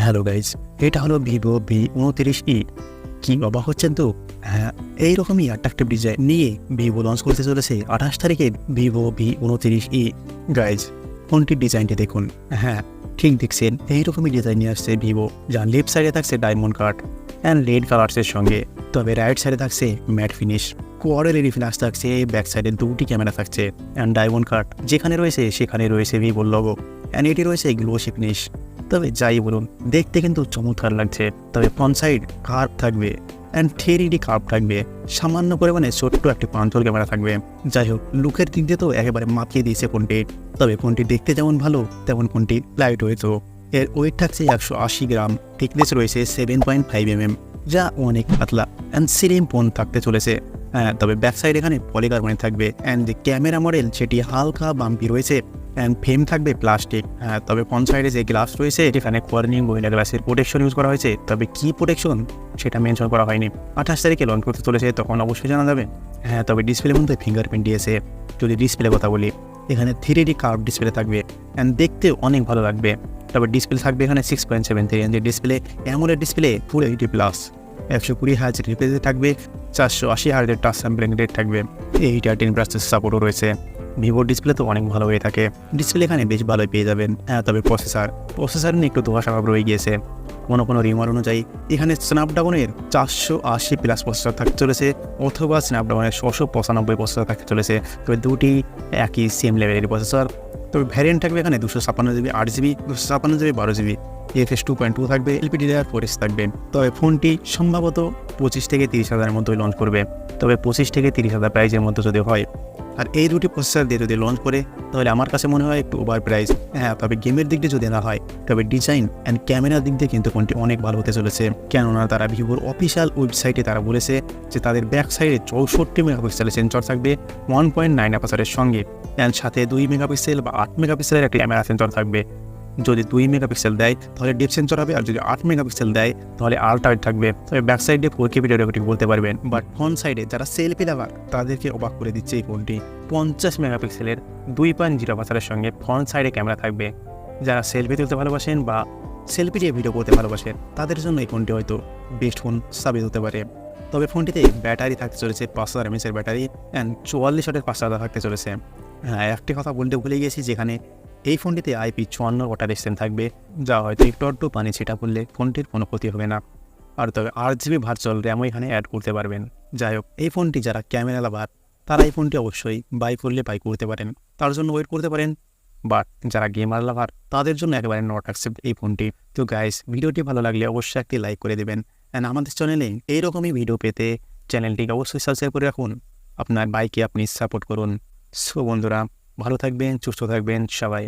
Hello guys, এটা হলো Vivo V29e। কি অবাক হচ্ছেন তো? হ্যাঁ, এইরকমই অ্যাট্রাকটিভ ডিজাইন নিয়ে ভিভো লঞ্চ করতে চলেছে 28 তারিখে ভিভো V29e। গাইজ, ফোনটির ডিজাইনটি দেখুন। হ্যাঁ, ঠিক দেখছেন, এইরকমই ডিজাইন নিয়ে আসছে ভিভো, যার লেফট সাইডে থাকছে ডায়মন্ড কাট অ্যান্ড রেড কালার্সের সঙ্গে, তবে রাইট সাইডে থাকছে ম্যাট ফিনিশ। কোয়ারের ফিনিশ থাকছে, ব্যাক সাইডে দুটি ক্যামেরা থাকছে অ্যান্ড ডায়মন্ড কাট যেখানে রয়েছে সেখানে রয়েছে ভিভোর লোগো অ্যান্ড এটি রয়েছে গ্লোসি ফিনিশ। তবে যাই বলুন, দেখতে কিন্তু চমৎকার লাগছে। তবে ফ্রন্ট সাইড কার্ভ থাকবে অ্যান্ড 3D কার্ভ থাকবে, সামান্য পরিমাণে ছোট্ট একটি পাঞ্চল ক্যামেরা থাকবে। যাই হোক, লুকের দিক দিয়ে তো একেবারে মাতিয়ে দিয়েছে ফোনটি। তবে ফোনটি দেখতে যেমন ভালো, তেমন ফোনটি লাইট ওয়েটও। এর ওয়েট থাকছে 180 গ্রাম, থিকনেস রয়েছে 7.5 mm, যা অনেক পাতলা অ্যান্ড সিলিম ফোন থাকতে চলেছে। তবে ব্যাক সাইড এখানে পলিকার্বনেট থাকবে অ্যান্ড যে ক্যামেরা মডেল সেটি হালকা বাম্পি রয়েছে অ্যান্ড ফ্রেম থাকবে প্লাস্টিক। তবে ফ্রন্ট সাইডে যে গ্লাস রয়েছে এখানে কর্নিং গোয়েলা গ্লাসের প্রোটেকশন ইউজ করা হয়েছে, তবে কি প্রোটেকশন সেটা মেনশন করা হয়নি। 28 তারিখে লঞ্চ করতে চলেছে, তখন অবশ্যই জানা যাবে। তবে ডিসপ্লের মধ্যে ফিঙ্গারপ্রিন্ট দিয়েছে। যদি ডিসপ্লে কথা বলি, এখানে 3D কার্ভ ডিসপ্লে থাকবে অ্যান্ড দেখতে অনেক ভালো লাগবে। তবে ডিসপ্লে থাকবে এখানে 6.73 ইঞ্চের ডিসপ্লে, অ্যামোলেড ডিসপ্লে, ফুল HD+, 120 হার্জ রিফ্রেশ থাকবে, 480 হার্জের টাচ স্যাম্পলিং রেট থাকবে, 8 প্রসেসর সাপোর্টও রয়েছে। ভিভোর ডিসপ্লে তো অনেক ভালো হয়ে থাকে, ডিসপ্লে এখানে বেশ ভালোই পেয়ে যাবেন। তবে প্রসেসর নিয়ে একটু ধোয়া স্বভাব রয়ে গিয়েছে। কোনো রিমার অনুযায়ী এখানে স্ন্যাপড্রাগনের 480+ প্রসেসর থাকতে চলেছে, অথবা স্ন্যাপড্রাগনের 695 প্রসেসর থাকতে চলেছে। তবে দুটি একই সেম লেভেলের প্রসেসর। তবে ভ্যারিয়েন্ট থাকবে এখানে 256GB 8GB, 256GB 12GB, FS 2.2 থাকবে, LPDDR4 থাকবে। তবে ফোনটি সম্ভবত 25 থেকে 30 হাজারের মধ্যেই লঞ্চ করবে। তবে 25 থেকে 30 হাজার প্রাইসের মধ্যে যদি হয়, আর এই দুটি প্রসেসর দিয়ে যদি লঞ্চ করে, তাহলে আমার কাছে মনে হয় একটু ওভার প্রাইস। তবে গেমের দিক দিয়ে যদি না হয়, তবে ডিজাইন অ্যান্ড ক্যামেরার দিক দিয়ে কিন্তু ফোনটি অনেক ভালো হতে চলেছে। কেননা তারা ভিভোর অফিসিয়াল ওয়েবসাইটে তারা বলেছে যে তাদের ব্যাক সাইডে 64 মেগাপিক্সেলের সেন্সর থাকবে 1.9 অ্যাপারচারের সঙ্গে, অ্যান্ড সাথে 2 মেগাপিক্সেল বা 8 মেগাপিক্সেলের একটি ক্যামেরা সেন্সর থাকবে। যদি 2 মেগাপিক্সেল দেয় তাহলে ডিপ সেন্সর হবে, আর যদি 8 মেগাপিক্সেল দেয় তাহলে আল্ট্রা ওয়াইড থাকবে। তবে ব্যাক সাইডে 4K ভিডিও রেকর্ডিং বলতে পারবেন, বাট ফ্রন্ট সাইডে যারা সেলফি লাভার তাদেরকে অবাক করে দিচ্ছে এই ফোনটি। 50 মেগাপিক্সেলের 2.0 অ্যাপারচারের সঙ্গে ফ্রন্ট সাইডে ক্যামেরা থাকবে। যারা সেলফি তুলতে ভালোবাসেন বা সেলফি দিয়ে ভিডিও করতে ভালোবাসেন, তাদের জন্য এই ফোনটি হয়তো বেস্ট ফোন সাবিত হতে পারে। তবে ফোনটিতে ব্যাটারি থাকতে চলেছে 5000 mAh ব্যাটারি অ্যান্ড 44 ওয়াটের ফাস্ট চার্জার থাকতে চলেছে। একটি কথা বলতে ভুলে গিয়েছি, যেখানে এই ফোনটিতে IP54 ওয়াটার রেজিস্ট্যান্স থাকবে, যা হয়তো একটু পানি ছিটা করলে ফোনটির কোনো ক্ষতি হবে না। আর তবে 8GB ভার্চুয়াল র্যামও এখানে অ্যাড করতে পারবেন। যাই হোক, এই ফোনটি যারা ক্যামেরা লাভার তারা এই ফোনটি অবশ্যই বাই করতে পারেন, তার জন্য ওয়েট করতে পারেন। বাট যারা গেমার লাভার তাদের জন্য একেবারে নট অ্যাকসেপ্ট এই ফোনটি। তো গাইস, ভিডিওটি ভালো লাগলে অবশ্যই একটি লাইক করে দেবেন অ্যান্ড আমাদের চ্যানেলে এইরকমই ভিডিও পেতে চ্যানেলটিকে অবশ্যই সাবস্ক্রাইব করে রাখুন। আপনার বাইকে আপনি সাপোর্ট করুন। সো বন্ধুরা, ভালো থাকবেন, সুস্থ থাকবেন সবাই।